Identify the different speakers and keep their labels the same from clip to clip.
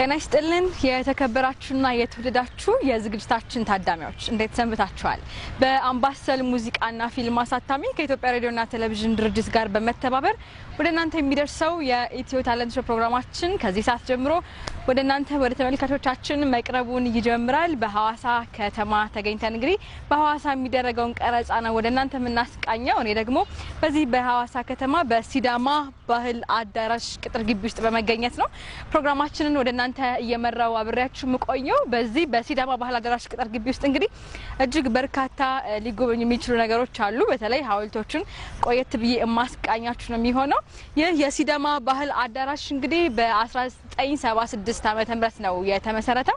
Speaker 1: ጤና ይስጥልን የተከበራችሁና የተወደዳችሁ የዝግጅታችን ታዳሚዎች እንዴት ሰንብታችኋል? በአምባሰል ሙዚቃና ፊልም አሳታሚ ከኢትዮጵያ ሬዲዮና ቴሌቪዥን ድርጅት ጋር በመተባበር ወደናንተ የሚደርሰው የኢትዮ ታለንት ሾው ፕሮግራማችን ከዚህ ሰዓት ጀምሮ ወደናንተ ወደ ተመልካቾቻችን መቅረቡን ይጀምራል። በሐዋሳ ከተማ ተገኝተን እንግዲህ በሐዋሳ የሚደረገውን ቀረጻ ነው ወደናንተ የምናስቃኘው። እኔ ደግሞ በዚህ በሐዋሳ ከተማ በሲዳማ ባህል አዳራሽ ቅጥር ግቢ ውስጥ በመገኘት ነው ፕሮግራማችንን ወደናንተ እየመራው አብሬያችሁ ምቆየው። በዚህ በሲዳማ ባህል አዳራሽ ቅጥር ግቢ ውስጥ እንግዲህ እጅግ በርካታ ሊጎበኙ የሚችሉ ነገሮች አሉ። በተለይ ሐውልቶችን ቆየት ብዬ ማስቃኛችሁ ነው የሚሆነው። ይህ የሲዳማ ባህል አዳራሽ እንግዲህ በ1976 ዓመተ ምህረት ነው የተመሰረተው።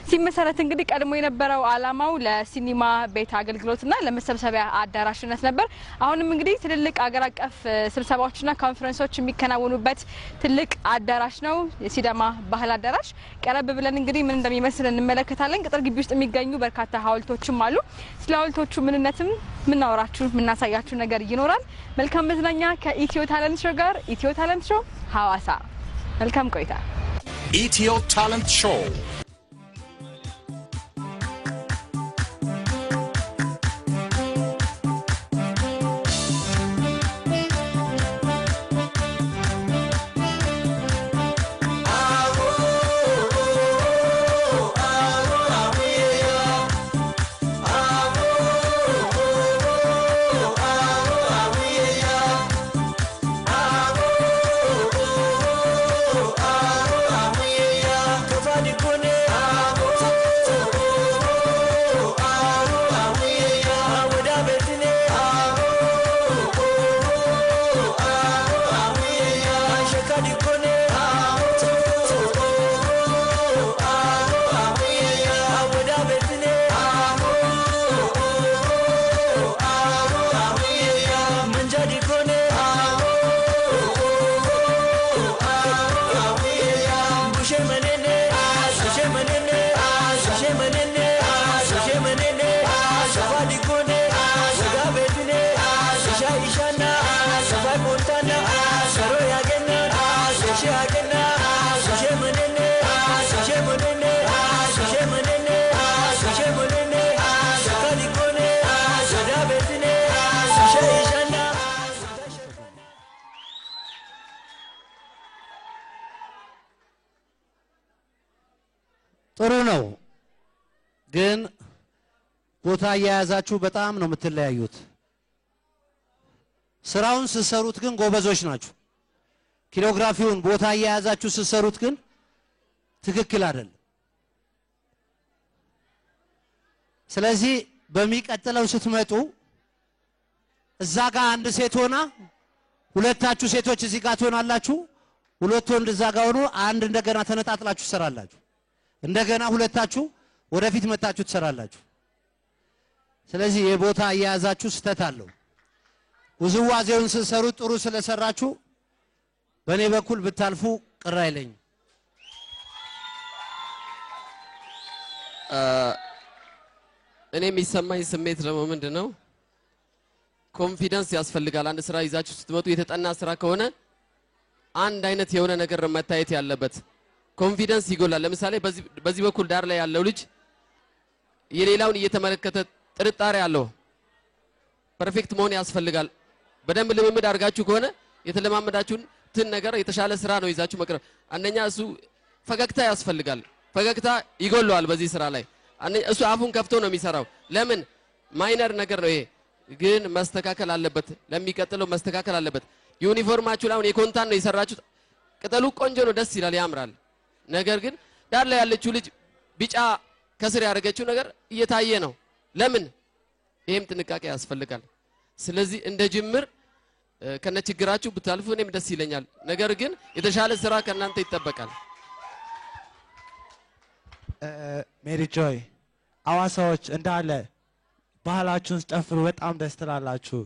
Speaker 1: ሲመሰረት እንግዲህ ቀድሞ የነበረው ዓላማው ለሲኒማ ቤት አገልግሎትና ለመሰብሰቢያ አዳራሽነት ነበር። አሁንም እንግዲህ ትልልቅ አገር አቀፍ ስብሰባዎችና ኮንፈረንሶች የሚከናወኑበት ትልቅ አዳራሽ ነው የሲዳማ ባህል አዳራሽ። ቀረብ ብለን እንግዲህ ምን እንደሚመስል እንመለከታለን። ቅጥር ግቢ ውስጥ የሚገኙ በርካታ ሐውልቶችም አሉ። ስለ ሐውልቶቹ ምንነትም ምናወራችሁ ምናሳያችሁ ነገር ይኖራል። መልካም መዝናኛ ከኢትዮ ታለንት ሾው ጋር። ኢትዮ ታለንት ሾው ሐዋሳ። መልካም ቆይታ።
Speaker 2: ኢትዮ ታለንት ሾው
Speaker 3: ጥሩ ነው ግን ቦታ ያያዛችሁ በጣም ነው የምትለያዩት። ስራውን ሲሰሩት ግን ጎበዞች ናችሁ። ኪሎግራፊውን ቦታ ያያዛችሁ ሲሰሩት ግን ትክክል አይደለም። ስለዚህ በሚቀጥለው ስትመጡ እዛ ጋር አንድ ሴት ሆና ሁለታችሁ ሴቶች እዚህ ጋር ትሆናላችሁ። ሁለት ወንድ እዛ ጋር ሆኖ አንድ እንደገና ተነጣጥላችሁ ትሰራላችሁ። እንደገና ሁለታችሁ ወደፊት መጣችሁ ትሰራላችሁ። ስለዚህ የቦታ ያያዛችሁ ስተት አለው። ውዝዋዜውን ሲሰሩ ጥሩ ስለሰራችሁ በኔ በኩል ብታልፉ ቅር አይለኝ።
Speaker 4: እኔ የሚሰማኝ ስሜት ደግሞ ምንድነው ኮንፊደንስ ያስፈልጋል። አንድ ስራ ይዛችሁ ስትመጡ የተጠና ስራ ከሆነ አንድ አይነት የሆነ ነገር መታየት ያለበት ኮንፊደንስ ይጎላል። ለምሳሌ በዚህ በኩል ዳር ላይ ያለው ልጅ የሌላውን እየተመለከተ ጥርጣሬ አለው። ፐርፌክት መሆን ያስፈልጋል። በደንብ ልምምድ አድርጋችሁ ከሆነ የተለማመዳችሁን ነገር የተሻለ ስራ ነው ይዛችሁ መቅረብ። አንደኛ እሱ ፈገግታ ያስፈልጋል። ፈገግታ ይጎላል በዚህ ስራ ላይ። እሱ አፉን ከፍቶ ነው የሚሰራው። ለምን ማይነር ነገር ነው ይሄ፣ ግን መስተካከል አለበት። ለሚቀጥለው መስተካከል አለበት። ዩኒፎርማችሁ ላይ የኮንታን ነው የሰራችሁት። ቅጠሉ ቆንጆ ነው፣ ደስ ይላል፣ ያምራል። ነገር ግን ዳር ላይ ያለችው ልጅ ቢጫ ከስር ያደረገችው ነገር እየታየ ነው። ለምን? ይሄም ጥንቃቄ ያስፈልጋል። ስለዚህ እንደ ጅምር ከነችግራችሁ ብታልፉ እኔም ደስ ይለኛል። ነገር ግን የተሻለ ስራ ከናንተ ይተበቃል።
Speaker 5: ሜሪ ጆይ ሐዋሳዎች እንዳለ ባህላችሁን ጨፍሩ፣ በጣም ደስ ትላላችሁ።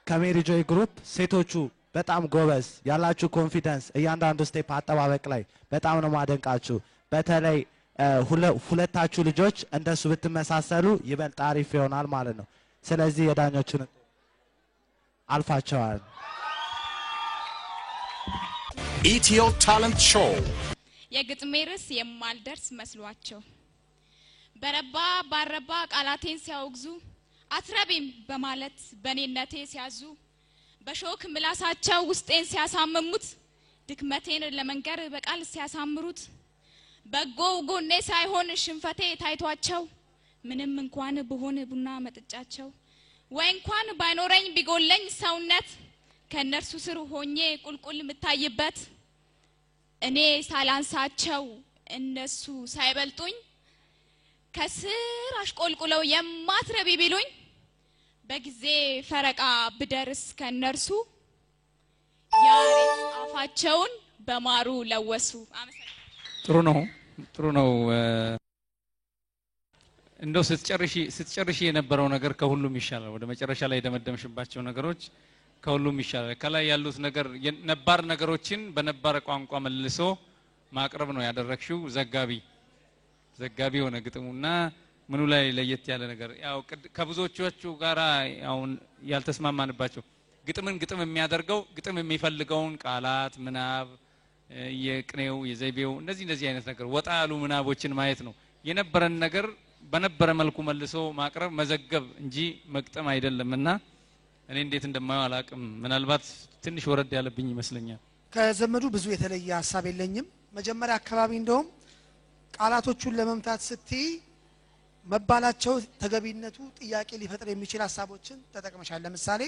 Speaker 5: ከሜሪ ጆይ ግሩፕ ሴቶቹ በጣም ጎበዝ ያላችሁ ኮንፊደንስ እያንዳንዱ ስቴፕ አጠባበቅ ላይ በጣም ነው ማደንቃችሁ። በተለይ ሁለታችሁ ልጆች እንደሱ ብትመሳሰሉ ይበልጥ አሪፍ ይሆናል ማለት ነው። ስለዚህ የዳኞቹን አልፋቸዋል።
Speaker 2: ኢትዮ ታለንት ሾው
Speaker 6: የግጥሜ ርዕስ የማልደርስ መስሏቸው በረባ ባረባ ቃላቴን ሲያወግዙ አትረቢም በማለት በኔነቴ ሲያዙ በሾክ ምላሳቸው ውስጤን ሲያሳምሙት ድክመቴን ለመንገር በቃል ሲያሳምሩት በጎው ጎኔ ሳይሆን ሽንፈቴ ታይቷቸው ምንም እንኳን በሆነ ቡና መጥጫቸው ወይ እንኳን ባይኖረኝ ቢጎለኝ ሰውነት ከነርሱ ስር ሆኜ ቁልቁል ምታይበት እኔ ሳላንሳቸው እነሱ ሳይበልጡኝ ከስር አሽቆልቁለው የማትረቢ ቢሉኝ በጊዜ ፈረቃ ብደርስ ከነርሱ ያሬት አፋቸውን በማሩ ለወሱ።
Speaker 7: ጥሩ ነው እንደው ስትጨርሺ የነበረው ነገር ከሁሉም ይሻላል። ወደ መጨረሻ ላይ ደመደምሽባቸው ነገሮች ከሁሉም ይሻላል። ከላይ ያሉት ነገር ነባር ነገሮችን በነባር ቋንቋ መልሶ ማቅረብ ነው ያደረክሽው። ዘጋቢ ሆነ ግጥሙና ምኑ ላይ ለየት ያለ ነገር ያው ከብዙዎቹ ጋራ አሁን ያልተስማማንባቸው ግጥም የሚያደርገው ግጥም የሚፈልገውን ቃላት ምናብ የቅኔው የዘይቤው እንደዚህ አይነት ነገር ወጣ ያሉ ምናቦችን ማየት ነው። የነበረን ነገር በነበረ መልኩ መልሶ ማቅረብ መዘገብ እንጂ መግጠም አይደለምና እኔ እንዴት እንደማየው አላቅም። ምናልባት ትንሽ ወረድ ያለብኝ ይመስለኛል።
Speaker 8: ከዘመዱ ብዙ የተለየ ሐሳብ የለኝም። መጀመሪያ አካባቢ እንደውም ቃላቶቹን ለመምታት ስትይ መባላቸው ተገቢነቱ ጥያቄ ሊፈጥር የሚችል ሐሳቦችን ተጠቅመሻል። ለምሳሌ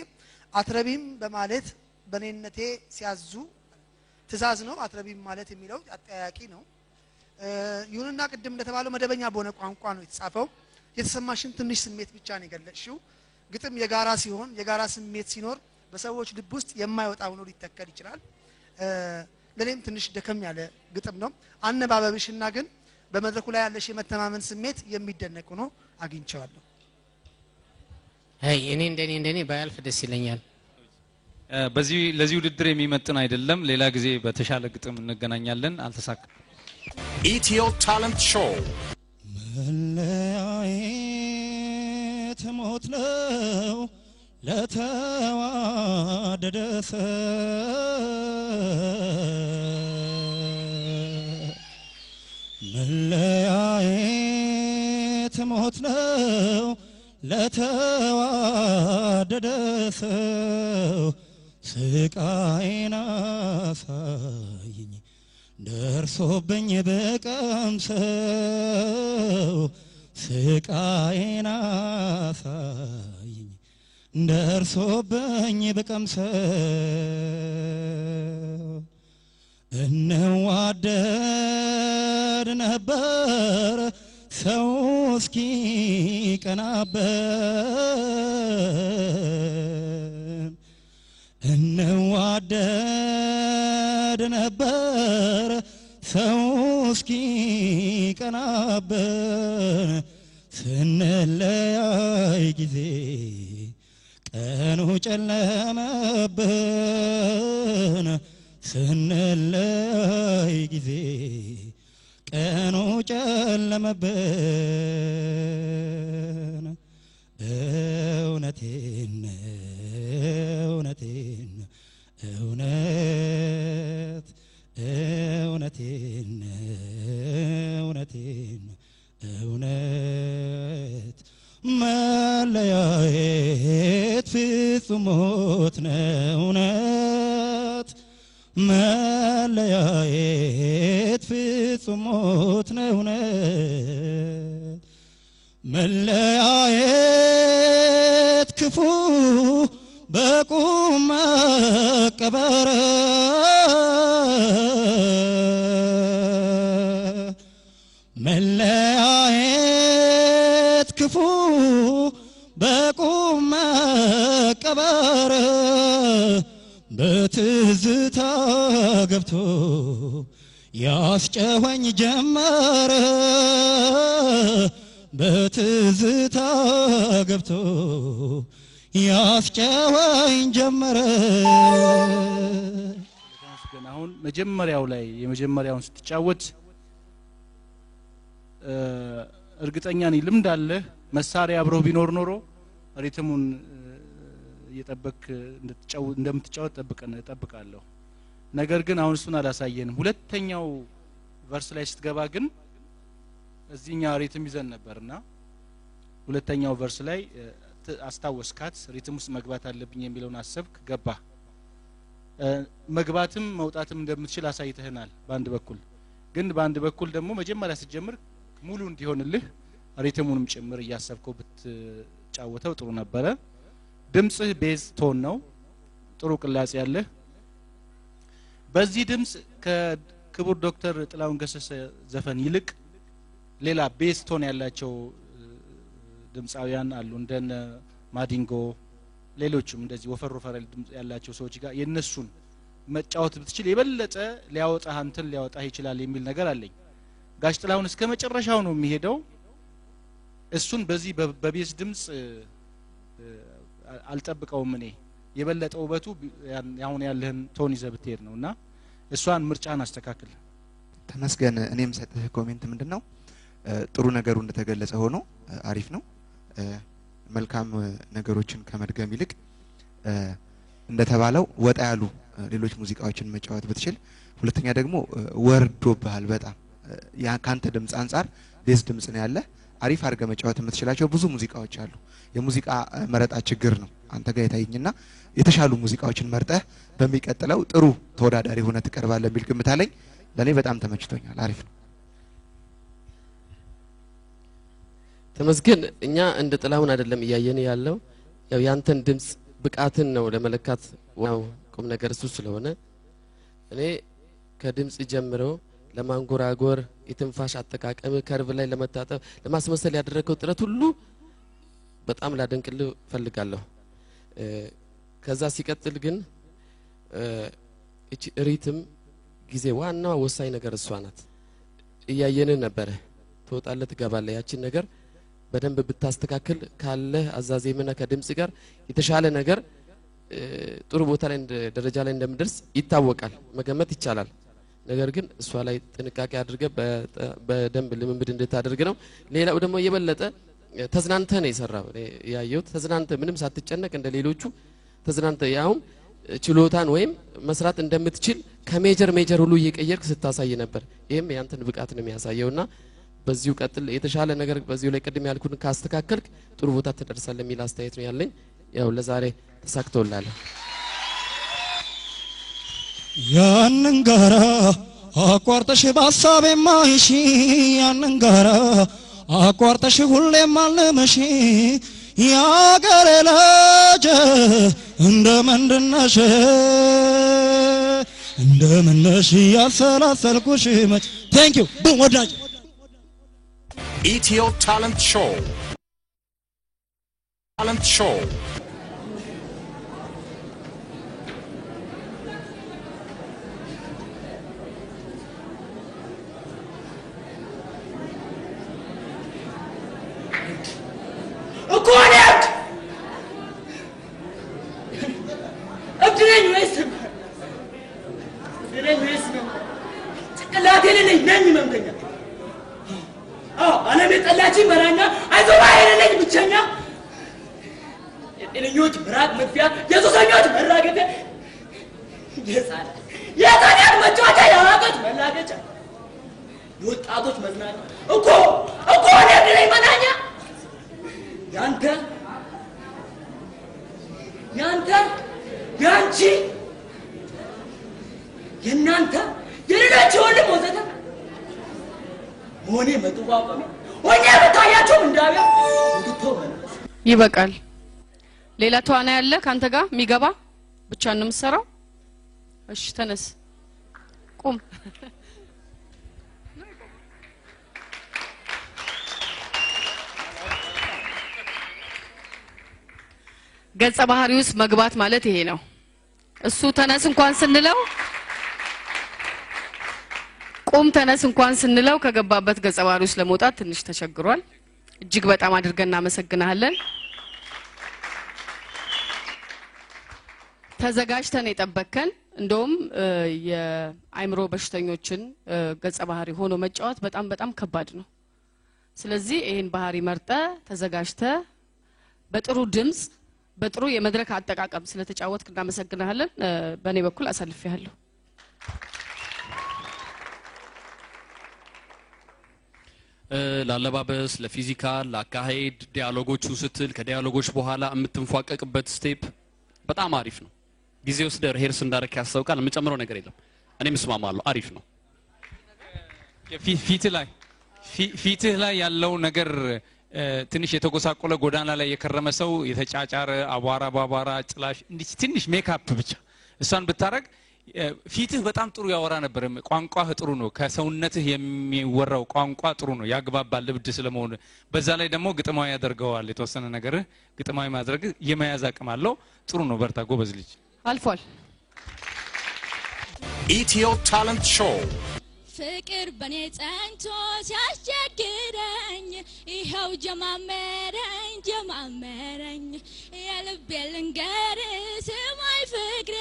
Speaker 8: አትረቢም በማለት በኔነቴ ሲያዙ ትእዛዝ ነው። አትረቢም ማለት የሚለው አጠያያቂ ነው። ይሁንና ቅድም እንደተባለው መደበኛ በሆነ ቋንቋ ነው የተጻፈው። የተሰማሽን ትንሽ ስሜት ብቻ ነው የገለጽሽው። ግጥም የጋራ ሲሆን የጋራ ስሜት ሲኖር በሰዎች ልብ ውስጥ የማይወጣ ሆኖ ሊተከል ይችላል። ለኔም ትንሽ ደከም ያለ ግጥም ነው። አነባበብሽና ግን በመድረኩ ላይ ያለሽ የመተማመን ስሜት የሚደነቅ ሆኖ አግኝቻለሁ።
Speaker 9: እኔ እንደኔ ባያልፍ ደስ ይለኛል።
Speaker 7: ለዚህ ውድድር የሚመጥን አይደለም። ሌላ ጊዜ በተሻለ ግጥም እንገናኛለን። አልተሳካ።
Speaker 2: ኢትዮ ታለንት ሾው
Speaker 10: መለያየት ሞት ነው ለተዋደደ መለያየት ሞት ነው ለተዋደደ ሰው ስቃይን አሳየኝ ደርሶብኝ በቀምሰው ስቃይን አሳየኝ ደርሶብኝ በቀምሰው እንዋደድ ነበር ሰው እስኪ ቀናበን እንዋደድ ነበር ሰው እስኪ ቀናበን ስንለያይ ጊዜ ቀኑ ጨለመብን ስንለያይ ጊዜ ቀኑ ጨለመብን እውነቴን መለያየት ፍጹም ሞት ነው እውነት መለያየት ፍጹም ሞት ነው እውነት መለያየት ክፉ በቁም መቀበር መለያየት ክፉ በቁም መቀበር በትዝታ ገብቶ ያስጨወኝ ጀመረ በትዝታ ገብቶ ያስጨወኝ ጀመረ።
Speaker 11: አሁን የመጀመሪያውን ስትጫወት እርግጠኛ ነኝ ልምድ አለ መሳሪያ አብሮ ቢኖር ኖሮ ሪትሙን እየጠበቅ እንደምትጫወት እጠብቃለሁ ነገር ግን አሁን እሱን አላሳየንም ሁለተኛው ቨርስ ላይ ስትገባ ግን እዚህኛ ሪትም ይዘን ነበርና ሁለተኛው ቨርስ ላይ አስታወስካት ሪትም ውስጥ መግባት አለብኝ የሚለውን አሰብክ ገባ መግባትም መውጣትም እንደምትችል አሳይተህናል በአንድ በኩል ግን በአንድ በኩል ደግሞ መጀመሪያ ስትጀምር ሙሉ እንዲሆንልህ ሪትሙንም ጭምር ያሰብከው ብትጫወተው ጥሩ ነበረ ድምጽህ ቤዝ ቶን ነው ጥሩ ቅላጼ ያለ በዚህ ድምጽ ከክቡር ዶክተር ጥላሁን ገሰሰ ዘፈን ይልቅ ሌላ ቤዝ ቶን ያላቸው ድምጻውያን አሉ እንደነ ማዲንጎ ሌሎችም እንደዚህ ወፈር ድምጽ ያላቸው ሰዎች ጋር የነሱን መጫወት ብትችል የበለጠ ሊያወጣህ አንተን ሊያወጣህ ይችላል የሚል ነገር አለኝ ጋሽ ጥላሁን እስከ መጨረሻው ነው የሚሄደው እሱን በዚህ በቤዝ ድምጽ አልጠብቀውም እኔ የበለጠ ውበቱ ያሁን ያለህን ቶን ይዘህ ብትሄድ ነውና እሷን ምርጫን አስተካክል
Speaker 12: ተመስገን እኔም ሰጥህ ኮሜንት ምንድነው ጥሩ ነገሩ እንደተገለጸ ሆኖ አሪፍ ነው መልካም ነገሮችን ከመድገም ይልቅ እንደተባለው ወጣ ያሉ ሌሎች ሙዚቃዎችን መጫወት ብትችል ሁለተኛ ደግሞ ወርዶብሃል በጣም ያ ካንተ ድምጽ አንፃር ቤዝ ድምጽ ነው ያለ አሪፍ አርገ መጫወት የምትችላቸው ብዙ ሙዚቃዎች አሉ የሙዚቃ መረጣ ችግር ነው አንተ ጋር የታየኝና የተሻሉ ሙዚቃዎችን መርጠህ በሚቀጥለው ጥሩ ተወዳዳሪ ሆነ ተቀርባለህ የሚል ግምት አለኝ ለኔ በጣም ተመችቶኛል አሪፍ ነው
Speaker 4: ተመስገን እኛ እንደ ጥላሁን አይደለም እያየን ያለው ያው ያንተን ድምጽ ብቃትን ነው ለመለካት ዋው ቁም ነገር እሱ ስለሆነ እኔ ከድምጽ ጀምሮ ለማንጎራጎር የትንፋሽ አጠቃቀም ከርቭ ላይ ለመታጠብ ለማስመሰል ያደረገው ጥረት ሁሉ በጣም ላደንቅልህ ፈልጋለሁ ከዛ ሲቀጥል ግን እቺ ሪትም ጊዜ ዋናው ወሳኝ ነገር እሷ ናት እያየን ነበር ተወጣለ ትገባለ ያቺን ነገር በደንብ ብታስተካክል ካለ አዛዜምና ከድምጽ ጋር የተሻለ ነገር ጥሩ ቦታ ላይ ደረጃ ላይ እንደምደርስ ይታወቃል መገመት ይቻላል ነገር ግን እሷ ላይ ጥንቃቄ አድርገ በደንብ ልምምድ እንድታደርግ ነው ሌላው ደግሞ የበለጠ ተዝናንተ ነው የሰራው ያየሁት ተዝናንተ ምንም ሳትጨነቅ እንደሌሎቹ ተዝናንተ ያው ችሎታን ወይም መስራት እንደምትችል ከሜጀር ሁሉ እየቀየርክ ስታሳይ ነበር ይሄም ያንተን ብቃት ነው የሚያሳየውና በዚሁ ቀጥል የተሻለ ነገር በዚሁ ላይ ቀድም ያልኩን ካስተካከልክ ጥሩ ቦታ ተደርሳለህ የሚል አስተያየት ነው ያለኝ ያው ለዛሬ ተሳክቶላል
Speaker 10: ያንን ጋራ አቋርጠሽ በሐሳቤ ማይሽ ያንን ጋራ አቋርጠሽ ሁሌም አልመሽ ያገሬ ልጅ እንደምነሽ ያሰላሰልኩሽ መች ቴንክ ዩ ወዳጅ
Speaker 2: Etio Talent Show. Talent Show.
Speaker 13: Correct! Up to the rest of the አለም የጠላች መራኛ አይዞባ አይደለኝ ብቻኛ የጤነኞች ምራቅ መጥፊያ የሱሰኞች መራገፊያ የህፃናት መጫወቻ የአዋቂዎች መላገጫ የወጣቶች መዝናኛ እኮ እኔ ነኝ መናኛ ያንተ ያንቺ የናንተ የሌሎች ሁሉም ወዘተ ሞኔ መጥዋቀም ወኛ በታያቸው እንዳቢያ እንድትወመነስ
Speaker 14: ይበቃል ሌላ ተዋና ያለ ካንተ ጋር የሚገባ ብቻ ነው የምሰራው እሺ ተነስ ቁም ገጸ ባህሪውስ መግባት ማለት ይሄ ነው እሱ ተነስ እንኳን ስንለው ቁም ተነስ እንኳን ስንለው ከገባበት ገጸ ባህሪ ውስጥ ለመውጣት ትንሽ ተቸግሯል እጅግ በጣም አድርገን እናመሰግናለን ተዘጋጅተን የጠበከን እንደውም የአይምሮ በሽተኞችን ገጸ ባህሪ ሆኖ መጫወት በጣም ከባድ ነው ስለዚህ ይሄን ባህሪ መርጠ ተዘጋጅተ በጥሩ ድምጽ በጥሩ የመድረክ አጠቃቀም ስለተጫወትክ እናመሰግናለን። በእኔ በኩል አሳልፌያለሁ።
Speaker 15: ላለባበስ ለፊዚካል ለአካሄድ ዲያሎጎቹ ስትል ከዲያሎጎች በኋላ የምትንፏቀቅበት ስቴፕ በጣም አሪፍ ነው። ጊዜ ወስደ ሪሄርስ እንዳረክ ያስታውቃል። የምጨምረው ነገር የለም። እኔም እስማማለሁ። አሪፍ ነው።
Speaker 7: ፊትህ ላይ ያለው ነገር ትንሽ የተጎሳቆለ ጎዳና ላይ የከረመ ሰው የተጫጫረ አቧራ ባቧራ ጭላሽ እንዲህ ትንሽ ሜካፕ ብቻ እሷን ብታረግ ፊትህ በጣም ጥሩ ያወራ ነበር። ቋንቋህ ጥሩ ነው። ከሰውነትህ የሚወራው ቋንቋ ጥሩ ነው። ያግባባል ልብድ ስለመሆኑ በዛ ላይ ደግሞ ግጥማዊ ያደርገዋል። የተወሰነ ነገር ግጥማዊ ማድረግ የመያዝ አቅም አለው። ጥሩ ነው። በርታ ጎበዝ ልጅ።
Speaker 14: አልፏል።
Speaker 2: ኢትዮ ታለንት ሾው
Speaker 6: ፍቅር በኔ ጸንቶ ሲያስቸግረኝ ይኸው ጀማመረኝ የልቤ ልንገር ስማኝ ፍቅሬ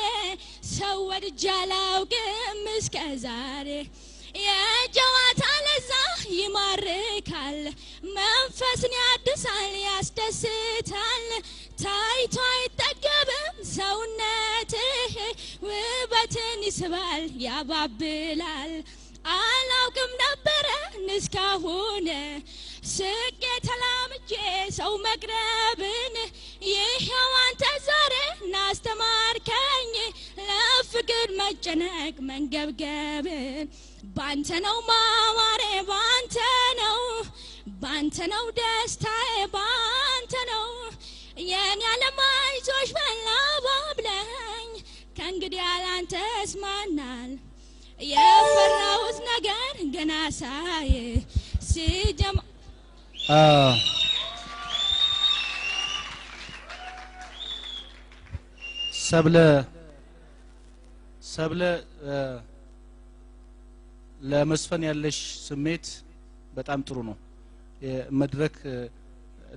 Speaker 6: ሰው ወድጄ አላውቅም እስከ ዛሬ የጨዋታ ለዛ ይማርካል መንፈስን ያድሳል ያስደስታል ታይቶ አይጠገብም ሰውነትህ ውበትን ይስባል ያባብላል አላውቅም ነበረ እስካሁን ስቄ ተላምጄ ሰው መቅረብን ይኸው አንተ ዛሬ ናስተማርከኝ ለፍቅር መጨነቅ መንገብገብን ባንተ ነው ማማሬ ባንተ ነው ደስታዬ ባንተ ነው የኔ ዓለማይዞሽ በላባብለኝ ከእንግዲህ ያላንተስ ማናል የፈራሁት ነገር ገና ሳይ ሲጀም
Speaker 11: ሰብለ ለመስፈን ያለሽ ስሜት በጣም ጥሩ ነው። መድረክ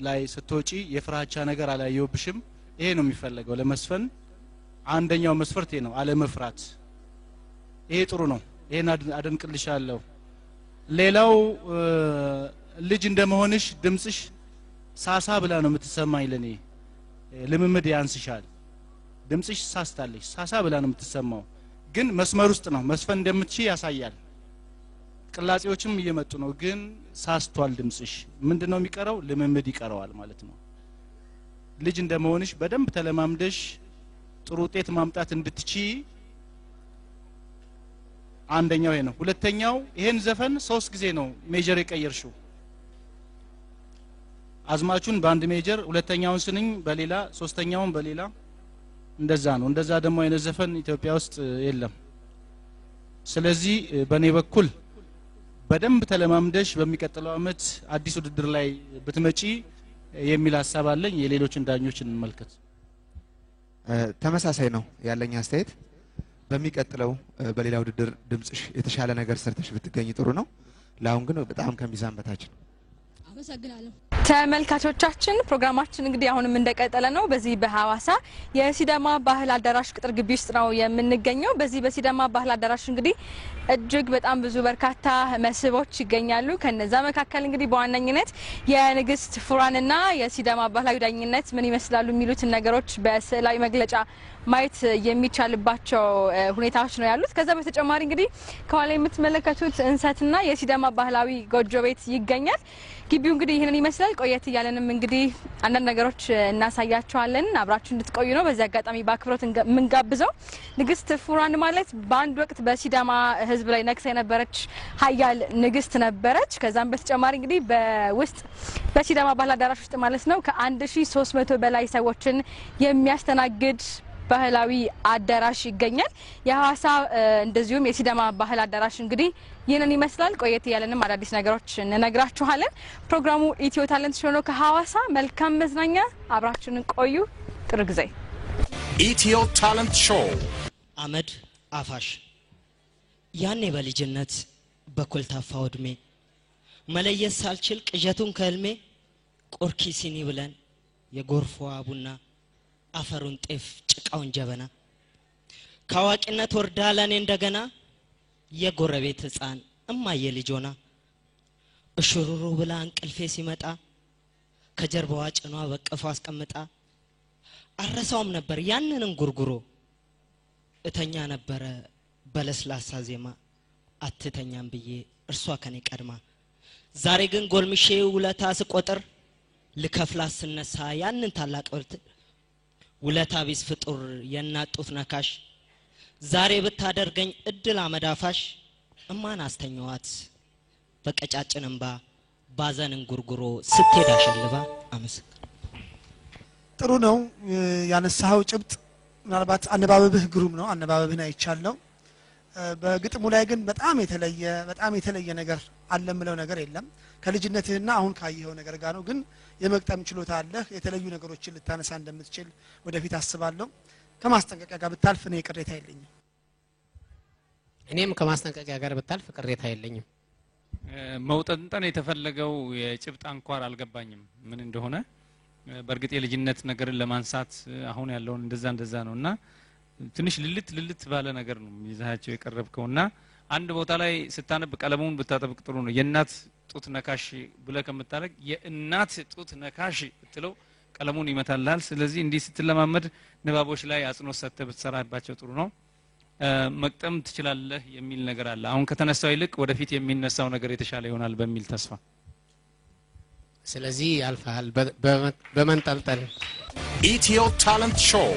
Speaker 11: ላይ ስትወጪ የፍራቻ ነገር አላየውብሽም። ይሄ ነው የሚፈልገው ለመስፈን አንደኛው መስፈርት ነው አለመፍራት። ይሄ ጥሩ ነው። ይሄን አደንቅልሻለሁ። ሌላው ልጅ እንደመሆንሽ ድምጽሽ ሳሳ ብላ ነው የምትሰማኝ ለኔ። ልምምድ ያንስሻል። ድምጽሽ ሳስታለሽ ሳሳ ብላ ነው የምትሰማው። ግን መስመር ውስጥ ነው መስፈን እንደምትችይ ያሳያል። ቅላጼዎችም እየመጡ ነው ግን ሳስቷል ድምጽሽ። ምንድነው የሚቀረው? ልምምድ ይቀረዋል ማለት ነው። ልጅ እንደመሆንሽ በደንብ ተለማምደሽ ጥሩ ውጤት ማምጣት እንድትችይ አንደኛው ይሄ ነው። ሁለተኛው ይሄን ዘፈን 3 ጊዜ ነው ሜጀር የቀየርሽው። አዝማቹን በአንድ ሜጀር፣ ሁለተኛውን ስንኝ በሌላ፣ ሶስተኛውን በሌላ እንደዛ ነው። እንደዛ ደግሞ አይነት ዘፈን ኢትዮጵያ ውስጥ የለም። ስለዚህ በኔ በኩል በደንብ ተለማምደሽ በሚቀጥለው አመት አዲስ ውድድር ላይ ብትመጪ የሚል ሐሳብ አለኝ። የሌሎችን ዳኞችን እንመልከት።
Speaker 12: ተመሳሳይ ነው ያለኝ አስተያየት። በሚቀጥለው በሌላ ውድድር ድምጽሽ የተሻለ ነገር ሰርተሽ ብትገኝ ጥሩ ነው። ለአሁን ግን በጣም ከሚዛን በታች ነው።
Speaker 1: አመሰግናለሁ። ተመልካቾቻችን ፕሮግራማችን እንግዲህ አሁንም እንደቀጠለ ነው። በዚህ በሐዋሳ የሲዳማ ባህል አዳራሽ ቅጥር ግቢ ውስጥ ነው የምንገኘው። በዚህ በሲዳማ ባህል አዳራሽ እንግዲህ እጅግ በጣም ብዙ በርካታ መስህቦች ይገኛሉ። ከነዛ መካከል እንግዲህ በዋነኝነት የንግስት ፉራንና የሲዳማ ባህላዊ ዳኝነት ምን ይመስላሉ የሚሉትን ነገሮች በስዕላዊ መግለጫ ማየት የሚቻልባቸው ሁኔታዎች ነው ያሉት። ከዛ በተጨማሪ እንግዲህ ከኋላ የምትመለከቱት እንሰትና የሲዳማ ባህላዊ ጎጆ ቤት ይገኛል። ግቢው እንግዲህ ይሄንን ይመስላል። ቆየት እያለንም እንግዲህ አንዳንድ ነገሮች እናሳያቸዋለን። አብራችሁ እንድትቆዩ ነው በዚህ አጋጣሚ በአክብሮት የምንጋብዘው። ንግስት ፉራን ማለት በአንድ ወቅት በሲዳማ ህዝብ ላይ ነግሳ የነበረች ሀያል ንግስት ነበረች። ከዛም በተጨማሪ እንግዲህ በውስጥ በሲዳማ ባህል አዳራሽ ውስጥ ማለት ነው ከ1300 በላይ ሰዎችን የሚያስተናግድ ባህላዊ አዳራሽ ይገኛል። የሐዋሳ እንደዚሁም የሲዳማ ባህል አዳራሽ እንግዲህ ይሄንን ይመስላል። ቆየት ያለንም አዳዲስ ነገሮች እንነግራችኋለን። ፕሮግራሙ ኢትዮ ታለንት ሾው ነው ከሐዋሳ። መልካም መዝናኛ፣ አብራችሁን ቆዩ። ጥሩ ጊዜ።
Speaker 2: ኢትዮ ታለንት ሾው
Speaker 16: አመድ አፋሽ ያኔ በልጅነት በኮልታፋው እድሜ መለየት ሳልችል ቅዠቱን ከህልሜ ቆርኪ ሲኒ ብለን የጎርፎ ቡና አፈሩን ጤፍ ጭቃውን ጀበና ካዋቂነት ወርዳ ለኔ እንደገና የጎረቤት ህፃን እማዬ ልጆና እሽሩሩ ብላ እንቅልፌ ሲመጣ ከጀርባዋ ጭኗ በቀፏ አስቀምጣ አረሳውም ነበር ያንንን ጉርጉሮ እተኛ ነበረ በለስላሳ ዜማ አትተኛም ብዬ እርሷ ከኔ ቀድማ ዛሬ ግን ጎልምሼ ውለታ ስቆጥር ልከፍላት ስነሳ ያንን ታላቅ ውለታ ቢስ ፍጡር የናጡት ነካሽ ዛሬ ብታደርገኝ እድል አመዳፋሽ እማን አስተኛዋት በቀጫጭን እንባ ባዘንን ጉርጉሮ ስትሄድ አሸልባ አመስግን
Speaker 8: ጥሩ ነው ያነሳው ጭብጥ ምናልባት አነባበብህ ግሩም ነው አነባበብህን አይቻለው በግጥሙ ላይ ግን በጣም የተለየ ነገር አለምለው ነገር የለም ከልጅነትህና አሁን ካየኸው ነገር ጋር ነው ግን የመግጠም ችሎታ አለህ የተለዩ ነገሮችን ልታነሳ እንደምትችል ወደፊት አስባለሁ ከማስጠንቀቂያ ጋር ብታልፍ እኔ ቅሬታ የለኝም
Speaker 9: እኔም ከማስጠንቀቂያ ጋር ብታልፍ ቅሬታ የለኝም
Speaker 7: መውጠንጠን የተፈለገው የጭብጥ አንኳር አልገባኝም ምን እንደሆነ በርግጥ የልጅነት ነገርን ለማንሳት አሁን ያለውን እንደዛ ነውና ትንሽ ልልት ባለ ነገር ነው ይዛቸው የቀረብከውና አንድ ቦታ ላይ ስታነብ ቀለሙን ብታጠብቅ ጥሩ ነው የእናት ጡት ነካሽ ብለ ከመታረቅ የእናት ጡት ነካሽ ብትለው ቀለሙን ይመታላል ስለዚህ እንዲህ ስትለማመድ ንባቦች ላይ አጽንኦት ሰጥተህ ብትሰራባቸው ጥሩ ነው መቅጠም ትችላለህ የሚል ነገር አለ አሁን ከተነሳው ይልቅ ወደፊት የሚነሳው ነገር የተሻለ ይሆናል በሚል ተስፋ
Speaker 9: ስለዚህ ያልፋል በመንጠልጠል
Speaker 2: ኢትዮ ታለንት ሾው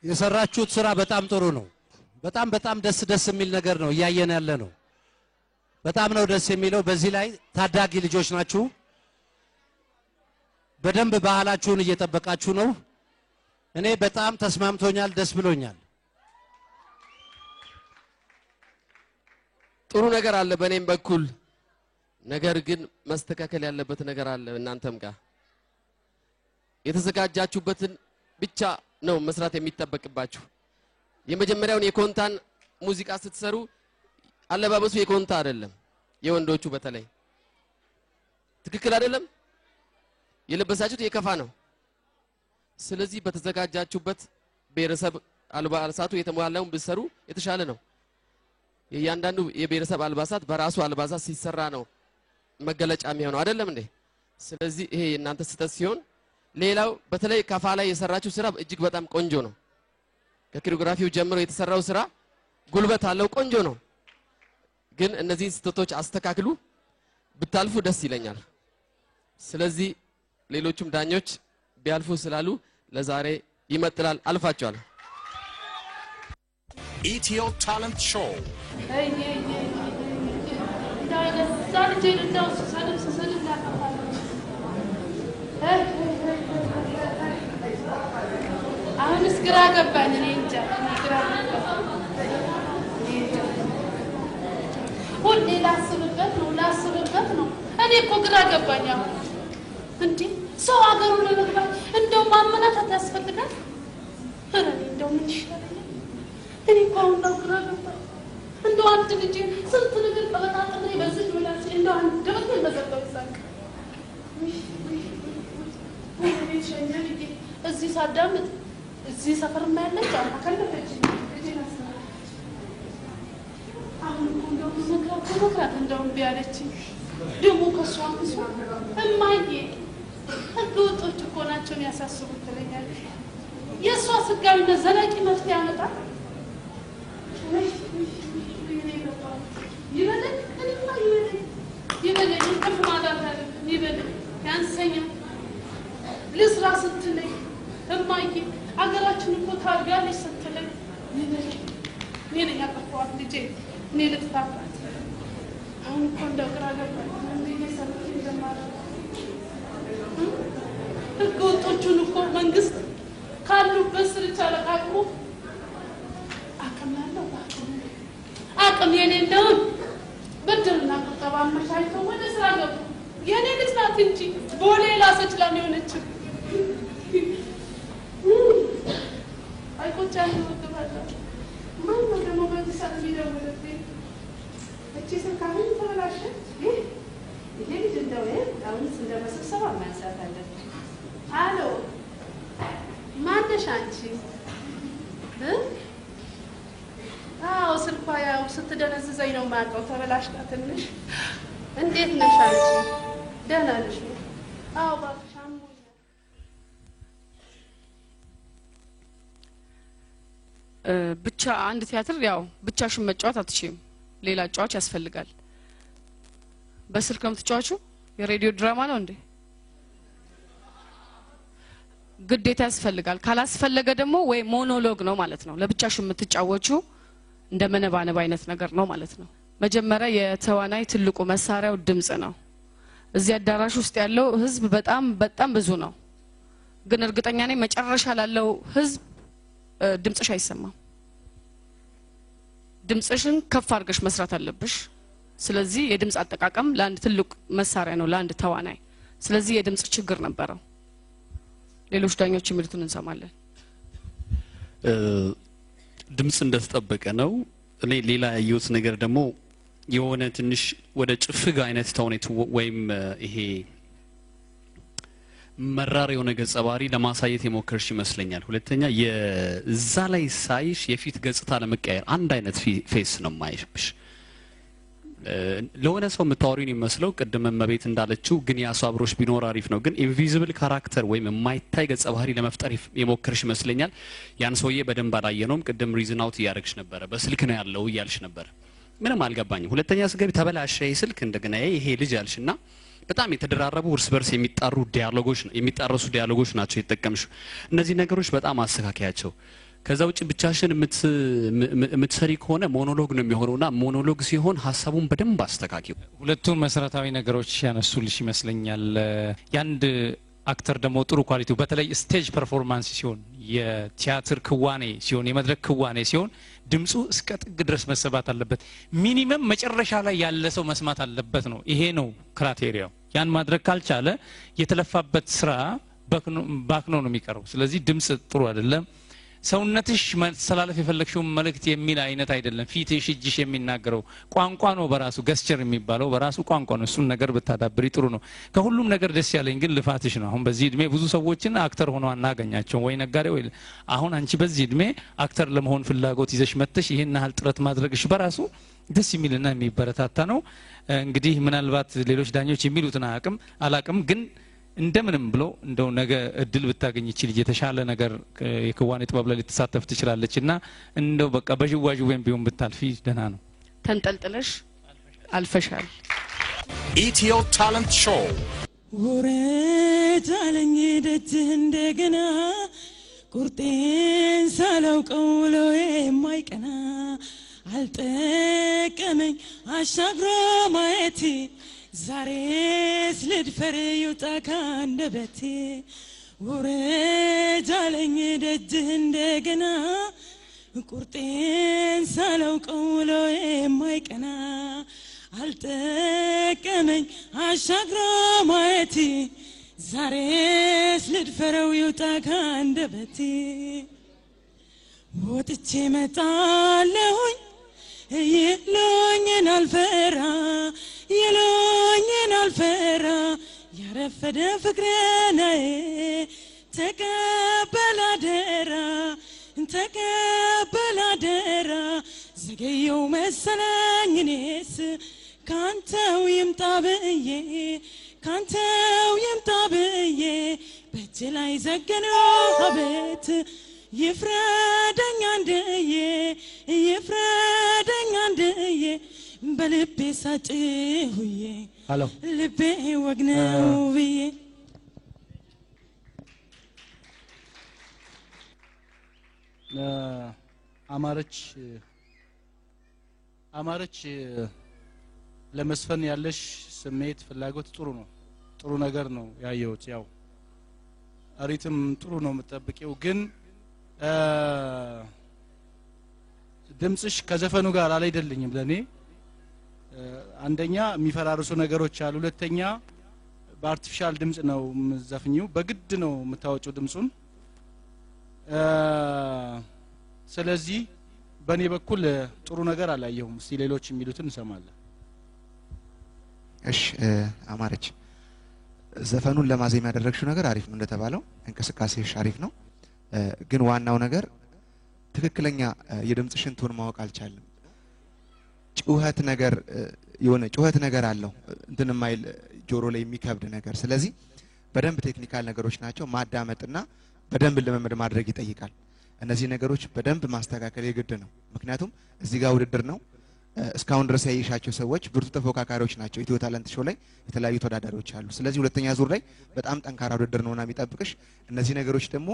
Speaker 3: የሰራችሁት ስራ በጣም ጥሩ ነው በጣም ደስ የሚል ነገር ነው እያየን ያለ ነው። በጣም ነው ደስ የሚለው። በዚህ ላይ ታዳጊ ልጆች ናችሁ። በደንብ ባህላችሁን እየጠበቃችሁ ነው። እኔ በጣም ተስማምቶኛል፣ ደስ ብሎኛል።
Speaker 4: ጥሩ ነገር አለ በእኔም በኩል። ነገር ግን መስተካከል ያለበት ነገር አለ እናንተም ጋር። የተዘጋጃችሁበትን ብቻ ነው መስራት የሚጠበቅባችሁ። የመጀመሪያውን የኮንታን ሙዚቃ ስትሰሩ አለባበሱ የኮንታ አይደለም፣ የወንዶቹ በተለይ ትክክል አይደለም። የለበሳችሁት የከፋ ነው። ስለዚህ በተዘጋጃችሁበት ብሔረሰብ አልባሳቱ የተሟላውን ብትሰሩ የተሻለ ነው። የእያንዳንዱ የብሔረሰብ አልባሳት በራሱ አልባሳት ሲሰራ ነው መገለጫ የሚሆነው አይደለም እንዴ? ስለዚህ ይሄ እናንተ ስህተት ሲሆን፣ ሌላው በተለይ ከፋ ላይ የሰራችሁ ስራ እጅግ በጣም ቆንጆ ነው። ከኮሪዮግራፊው ጀምሮ የተሰራው ስራ ጉልበት አለው፣ ቆንጆ ነው። ግን እነዚህን ስህተቶች አስተካክሉ፣ ብታልፉ ደስ ይለኛል። ስለዚህ ሌሎችም ዳኞች ቢያልፉ ስላሉ ለዛሬ ይመጥላል፣ አልፋቸዋል።
Speaker 2: ኢትዮ ታለንት ሾው
Speaker 17: አሁንስ ግራ ገባኝ። እኔ እንጃ ግራ ሁሌ ላስብበት ነው። እኔ እኮ ግራ ገባኝ። አሁን እንዴ ሰው ሀገሩን ለመግባት እንደው ማመናታት ያስፈልጋል? ኧረ እንደው ምን ይሻለኛል? እኔ እኮ አሁን ነው ግራ ገባኝ። እንደው አንድ ልጅ ስንት ነገር ቀበጣጥሬ በዚህ ዶላር እንደው አንድ ደብቅ መዘጋው ይሳቅ እዚህ ሳዳምጥ እዚህ ሰፈር ማያለች አከለፈች አሁን እንደው መክራት እንደው ቢያለች ደሞ ከሷ እማዬ ህገወጦች እኮ ናቸው የሚያሳስቡት ትለኛለች። የእሷ ስጋዊነት ዘላቂ መፍትሄ ያመጣል? ይበለኝ እንቅልፍ ማጣት አለ ይበለኝ ያንሰኛል። ልስራ ስትለኝ እማዬ አገራችን እኮ ታድጋለች ስትለኝ ይበለኝ እኔ ነኝ ያጠፋኋት ልጄ እኔ ልጥፋባት። አሁን እኮ እንደው ግራ ገባኝ ምን ሰምቼ እንደማደርግ። ህገወጦቹን እኮ መንግስት ካሉበት ስርቻ ለቃቅሞ አቅም ያለው አቅም የሌለውን ብድርና ቁጠባ አመቻችተው ወደ ስራ ገቡ። የኔ ልጅ ናት እንጂ ቦሌ ላሰች ላም የሆነችው አይቆጫ ነው። ማን ነው ደግሞ በዚህ ሰዓት የሚደውልብኝ? እቺ ስልክ አሁን ተበላሸች። ይሄ ልጅ እንደው አሁንስ እንደ በስብሰባ ማንሳት አለብኝ። አሎ ማነሽ አንቺ? አዎ ስልኳ ያው ስትደነዝዘኝ ነው የማውቀው፣ ተበላሽታ ትንሽ። እንዴት ነሽ አንቺ? ደህና ነሽ? አዎ እባክሽ አሞኛል።
Speaker 14: ብቻ አንድ ቲያትር ያው ብቻሽን መጫወት አትችይም፣ ሌላ ጫዋች ያስፈልጋል። በስልክ ነው የምትጫወቹ? የሬዲዮ ድራማ ነው እንዴ? ግዴታ ያስፈልጋል። ካላስፈለገ ደግሞ ወይ ሞኖሎግ ነው ማለት ነው። ለብቻሽ የምትጫወቹ እንደ መነባነብ አይነት ነገር ነው ማለት ነው። መጀመሪያ የተዋናይ ትልቁ መሳሪያው ድምጽ ነው። እዚህ አዳራሽ ውስጥ ያለው ህዝብ በጣም ብዙ ነው። ግን እርግጠኛ ነኝ መጨረሻ ላለው ህዝብ ድምጽሽ አይሰማም። ድምጽሽን ከፍ አድርገሽ መስራት አለብሽ። ስለዚህ የድምጽ አጠቃቀም ለአንድ ትልቅ መሳሪያ ነው ለአንድ ተዋናይ። ስለዚህ የድምጽ ችግር ነበረው። ሌሎች ዳኞች የሚሉትን እንሰማለን።
Speaker 15: ድምጽ እንደተጠበቀ ነው። እኔ ሌላ ያየሁት ነገር ደግሞ የሆነ ትንሽ ወደ ጭፍግ አይነት ተውኔት ወይም ይሄ መራር የሆነ ገጸ ባህሪ ለማሳየት የሞከርሽ ይመስለኛል። ሁለተኛ የዛ ላይ ሳይሽ የፊት ገጽታ ለመቀየር አንድ አይነት ፌስ ነው ማይሽብሽ። ለሆነ ሰው የምታወሪውን ይመስለው ቅድም መቤት እንዳለችው ግን ያሱ አብሮሽ ቢኖር አሪፍ ነው። ግን ኢንቪዚብል ካራክተር ወይም የማይታይ ገጸ ባህሪ ለመፍጠር የሞከርሽ ይመስለኛል። ያን ሰውዬ በደንብ አላየነውም። ቅድም ሪዝን አውት እያደረግሽ ነበረ። በስልክ ነው ያለው እያልሽ ነበረ። ምንም አልገባኝም። ሁለተኛ ስገቢ ተበላሸ ስልክ እንደገና ይሄ ልጅ ያልሽና በጣም የተደራረቡ እርስ በርስ የሚጣረሱ ዲያሎጎች ናቸው የተጠቀምሽው። እነዚህ ነገሮች በጣም አስተካካያቸው። ከዛ ውጭ ብቻሽን የምትሰሪ ከሆነ ሞኖሎግ ነው የሚሆነውና ሞኖሎግ ሲሆን ሐሳቡን በደንብ አስተካክዩ።
Speaker 7: ሁለቱን መሰረታዊ ነገሮች ያነሱልሽ ይመስለኛል። ያንድ አክተር ደግሞ ጥሩ ኳሊቲው በተለይ ስቴጅ ፐርፎርማንስ ሲሆን የቲያትር ክዋኔ ሲሆን የመድረክ ክዋኔ ሲሆን ድምጹ እስከ ጥግ ድረስ መሰባት አለበት። ሚኒመም መጨረሻ ላይ ያለ ሰው መስማት አለበት ነው። ይሄ ነው ክራይቴሪያው። ያን ማድረግ ካልቻለ የተለፋበት ስራ ባክኖ ነው የሚቀረው። ስለዚህ ድምጽ ጥሩ አይደለም። ሰውነትሽ መሰላለፍ የፈለግሽው መልእክት የሚል አይነት አይደለም። ፊትሽ እጅሽ የሚናገረው ቋንቋ ነው በራሱ ገስቸር የሚባለው በራሱ ቋንቋ ነው። እሱን ነገር ብታዳብሪ ጥሩ ነው። ከሁሉም ነገር ደስ ያለኝ ግን ልፋትሽ ነው። አሁን በዚህ እድሜ ብዙ ሰዎችን አክተር ሆነው አናገኛቸው ወይ ነጋዴ ወይ አሁን አንቺ በዚህ እድሜ አክተር ለመሆን ፍላጎት ይዘሽ መጥተሽ ይሄን ያህል ጥረት ማድረግሽ በራሱ ደስ የሚልና የሚበረታታ ነው። እንግዲህ ምናልባት ሌሎች ዳኞች የሚሉትን አላቅም ግን እንደምንም ብሎ እንደው ነገ እድል ብታገኝ ይችል የተሻለ ነገር የክዋኔ ጥበብ ላይ ልትሳተፍ ትችላለችና እንደው በቃ በጅዋጅዌም ቢሆን ብታልፊ ደህና ነው።
Speaker 14: ተንጠልጥለሽ አልፈሻል።
Speaker 2: ኢትዮ ታለንት ሾው
Speaker 10: ወረታለኝ ደጅ እንደገና ቁርጤን ሳላውቀው ውሎዬ የማይቀና አልጠቀመኝ አሻግሮ ማየቴ ዛሬስ ልድፈር ይውጣ ካንደበቴ ወረጃለኝ ደጅ እንደገና ቁርጤን ሳላውቀው ውሎዬ የማይቀና አልጠቀመኝ አሻግሮ ማየቴ ዛሬስ ልድፈረው ይውጣ ካንደበቴ ወጥቼ መጣለሁኝ ይሉኝን አልፈራ ይሉኝን አልፈራ ያረፈደ ፍቅሬናዬ ተቀበል አደራ ዘገየው መሰለኝ እኔስ ካንተው ይምጣ ብዬ በእጅ ላይ ዘገነው አቤት ይፍረደኝ አንድዬ በልቤ ሳጭሁዬ ልቤ ወግነው ብዬ
Speaker 11: አማረች ለመስፈን ያለሽ ስሜት ፍላጎት ጥሩ ነገር ነው ያየሁት። ያው አሪትም ጥሩ ነው የምትጠብቂው ግን ድምጽሽ ከዘፈኑ ጋር አልሄደልኝም ለኔ። አንደኛ የሚፈራርሱ ነገሮች አሉ፣ ሁለተኛ በአርቲፊሻል ድምጽ ነው የምትዘፍኚው፣ በግድ ነው የምታወጪው ድምጹን። ስለዚህ በኔ በኩል ጥሩ ነገር አላየሁም። እስቲ ሌሎች የሚሉትን እንሰማለን።
Speaker 12: እሺ አማረች ዘፈኑን ለማዜም ያደረግሽው ነገር አሪፍ ነው እንደተባለው፣ እንቅስቃሴሽ አሪፍ ነው። ግን ዋናው ነገር ትክክለኛ የድምጽሽን ቶን ማወቅ አልቻለም። ጩኸት ነገር አለው እንትን ማይል ጆሮ ላይ የሚከብድ ነገር። ስለዚህ በደንብ ቴክኒካል ነገሮች ናቸው፣ ማዳመጥና በደንብ ልምምድ ማድረግ ይጠይቃል። እነዚህ ነገሮች በደንብ ማስተካከል የግድ ነው። ምክንያቱም እዚህ ጋር ውድድር ነው። እስካሁን ድረስ ያየሻቸው ሰዎች ብርቱ ተፎካካሪዎች ናቸው። ኢትዮ ታለንት ሾው ላይ የተለያዩ ተወዳዳሪዎች አሉ። ስለዚህ ሁለተኛ ዙር ላይ በጣም ጠንካራ ውድድር ነውና የሚጠብቅሽ። እነዚህ ነገሮች ደግሞ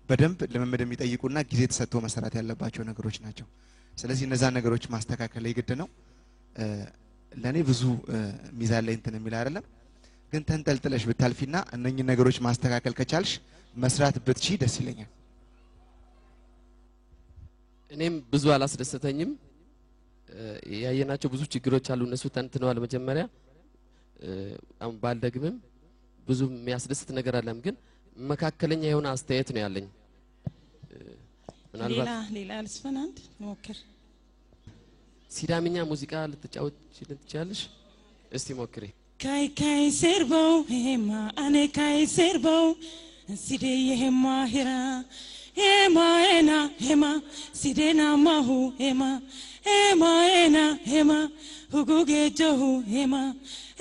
Speaker 12: በደንብ ልምምድ የሚጠይቁና ጊዜ ተሰጥቶ መሰራት ያለባቸው ነገሮች ናቸው። ስለዚህ እነዛ ነገሮች ማስተካከል የግድ ነው። ለኔ ብዙ ሚዛን ላይ እንትን የሚል አይደለም፣ ግን ተንጠልጥለሽ ብታልፊና እነኚህ ነገሮች ማስተካከል ከቻልሽ መስራት ብትቺ ደስ ይለኛል።
Speaker 4: እኔም ብዙ አላስደሰተኝም። ያየናቸው ብዙ ችግሮች አሉ፣ እነሱ ተንትነዋል። መጀመሪያ ባልደግምም ብዙ የሚያስደስት ነገር አለም፣ ግን መካከለኛ የሆነ አስተያየት ነው ያለኝ። ምናልባት
Speaker 10: ሌላ ልስፈን አንድ ሞክር።
Speaker 4: ሲዳምኛ ሙዚቃ ልትጫወት ትችላለሽ? እስቲ ሞክሪ።
Speaker 10: ካይ ሰርበው ሄማ አኔ ካይ ሰርበው ሲዴ የሄማ ሂራ ሄማ ኤና ሄማ ሲዴና ማሁ ሄማ ሄማ ኤና ሄማ ሁጉጌ ጀሁ ሄማ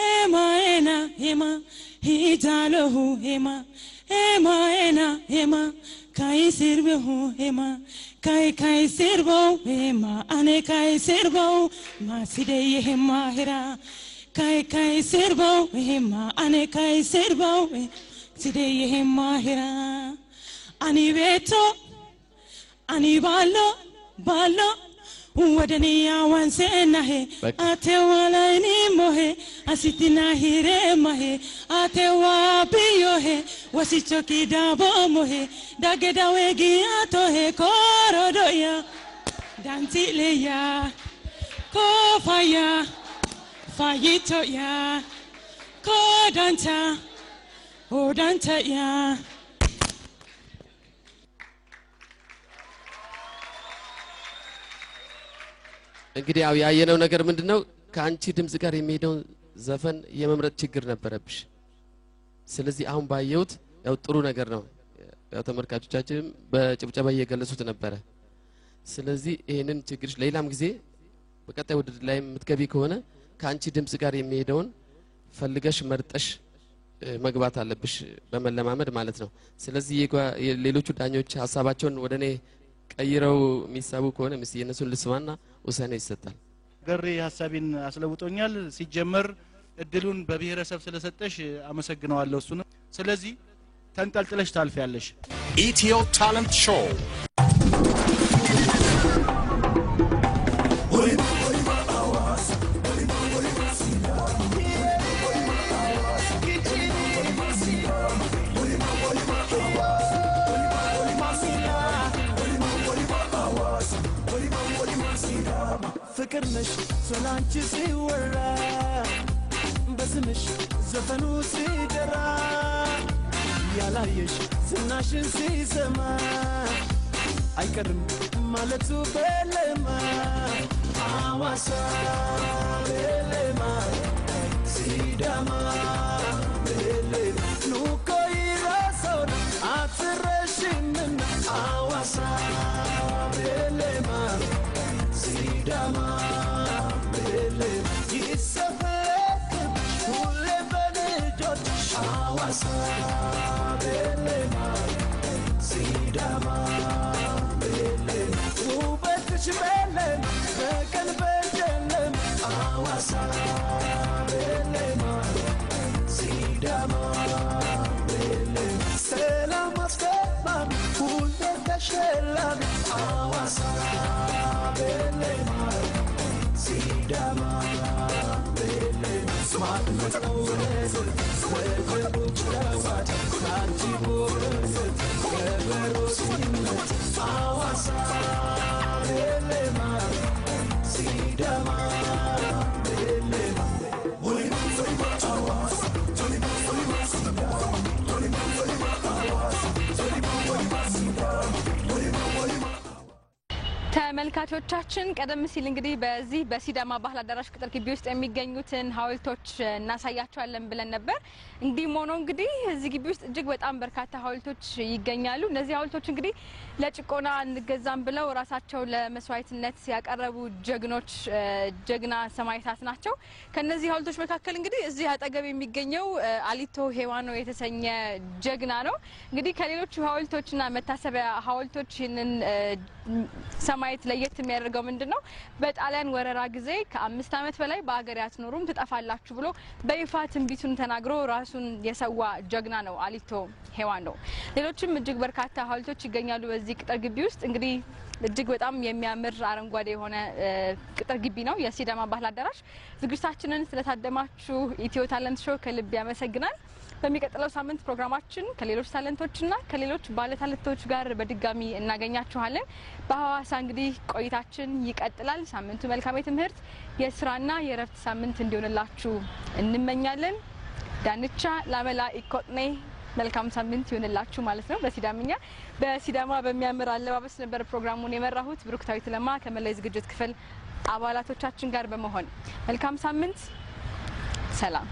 Speaker 10: ሄማ ኤና ሄማ ሂጃለሁ ሄማ ሄማ ኤና ሄማ ካይ ሰርበው ሄማ ካይ ሰርበው ሄማ አኔ ካይ ሰርበው ማሲዴ የሄማ ሂራ ካይ ሰርበው ሄማ አኔ ካይ ሰርበው ሲዴ የሄማ ሂራ አኒ ቤቶ ani ballo wadaniya wansenahe ate wala ni mohe asitina hire mahe ate wa biyohe wasichoki dabo mohe dageda wegi atohe korodoya dantileya kofaya fayitoya kodanta odanta ya
Speaker 4: እንግዲህ ያው ያየነው ነገር ምንድነው ከአንቺ ድምጽ ጋር የሚሄደው ዘፈን የመምረጥ ችግር ነበረብሽ ስለዚህ አሁን ባየሁት ያው ጥሩ ነገር ነው ያው ተመልካቾቻችን በጭብጨባ እየገለጹት ነበር ስለዚህ ይሄንን ችግርሽ ሌላም ጊዜ በቀጣይ ውድድር ላይ የምትገቢ ከሆነ ከአንቺ ድምጽ ጋር የሚሄደውን ፈልገሽ መርጠሽ መግባት አለብሽ በመለማመድ ማለት ነው ስለዚህ ሌሎቹ ዳኞች ሐሳባቸውን ወደኔ ቀይረው የሚሳቡ ከሆነ ምስ የነሱን ልስማና ውሳኔ ይሰጣል
Speaker 11: ገሪ ሐሳቢን አስለውጦኛል ሲጀመር እድሉን በብሔረሰብ ስለሰጠሽ አመሰግናለሁ እሱን ስለዚህ ተንጠልጥለሽ ታልፊያለሽ
Speaker 2: ኢትዮ ታለንት ሾው
Speaker 18: ፍቅር ነሽ ስላንቺ ሲወራ በስምሽ ዘፈኑ ሲደራ ያላየሽ ዝናሽን ሲሰማ አይቀርም ማለቱ በለማ አዋሳ በለማ ሲዳማ በለማ ኑኮ ይራሰው አትረሽምና አዋሳ በለማ Sidama bele isafek hule bene jot awasa bele ma Sidama bele ubek chbele bekan bele awasa bele ma Sidama bele selam asma hule kashelam awasa bele ma Sidama bele smart mutawez wewe chawat santi boz wewe simet awasa bele ma Sidama bele ma wole awasa toli
Speaker 1: ተመልካቾቻችን ቀደም ሲል እንግዲህ በዚህ በሲዳማ ባህል አዳራሽ ቅጥር ግቢ ውስጥ የሚገኙትን ሐውልቶች እናሳያቸዋለን ብለን ነበር እንግዲህ ሞኖ እንግዲህ እዚህ ግቢ ውስጥ እጅግ በጣም በርካታ ሐውልቶች ይገኛሉ እነዚህ ሐውልቶች እንግዲህ ለጭቆና እንገዛም ብለው ራሳቸው ለመስዋዕትነት ያቀረቡ ጀግኖች ጀግና ሰማዕታት ናቸው ከነዚህ ሐውልቶች መካከል እንግዲህ እዚህ አጠገብ የሚገኘው አሊቶ ሄዋኖ የተሰኘ ጀግና ነው እንግዲህ ከሌሎች ሐውልቶችና መታሰቢያ ሐውልቶች ይህንን ሰማዕት ለየት የሚያደርገው ምንድነው በጣሊያን ወረራ ጊዜ ከ5 አመት በላይ በአገር ያትኖሩም ተጣፋላችሁ ብሎ በይፋ ትንቢቱን ተናግሮ ራሱን የሰዋ ጀግና ነው አሊቶ ሄዋኖ ሌሎችም እጅግ በርካታ ሐውልቶች ይገኛሉ በዚህ ቅጥር ግቢ ውስጥ እንግዲህ እጅግ በጣም የሚያምር አረንጓዴ የሆነ ቅጥር ግቢ ነው የሲዳማ ባህል አዳራሽ ዝግጅታችንን ስለታደማችሁ ኢትዮ ታለንት ሾው ከልብ ያመሰግናል በሚቀጥለው ሳምንት ፕሮግራማችን ከሌሎች ታለንቶችና ከሌሎች ባለ ታለንቶች ጋር በድጋሚ እናገኛችኋለን በሐዋሳ እንግዲህ ቆይታችን ይቀጥላል ሳምንቱ መልካም የትምህርት የስራና የረፍት ሳምንት እንዲሆንላችሁ እንመኛለን ዳንቻ ላመላ ኢኮኔ መልካም ሳምንት ይሆንላችሁ ማለት ነው በሲዳምኛ በሲዳማ በሚያምር አለባበስ ነበር ፕሮግራሙን የመራሁት ብሩክታዊት ለማ ከመላይ ዝግጅት ክፍል አባላቶቻችን ጋር በመሆን መልካም ሳምንት ሰላም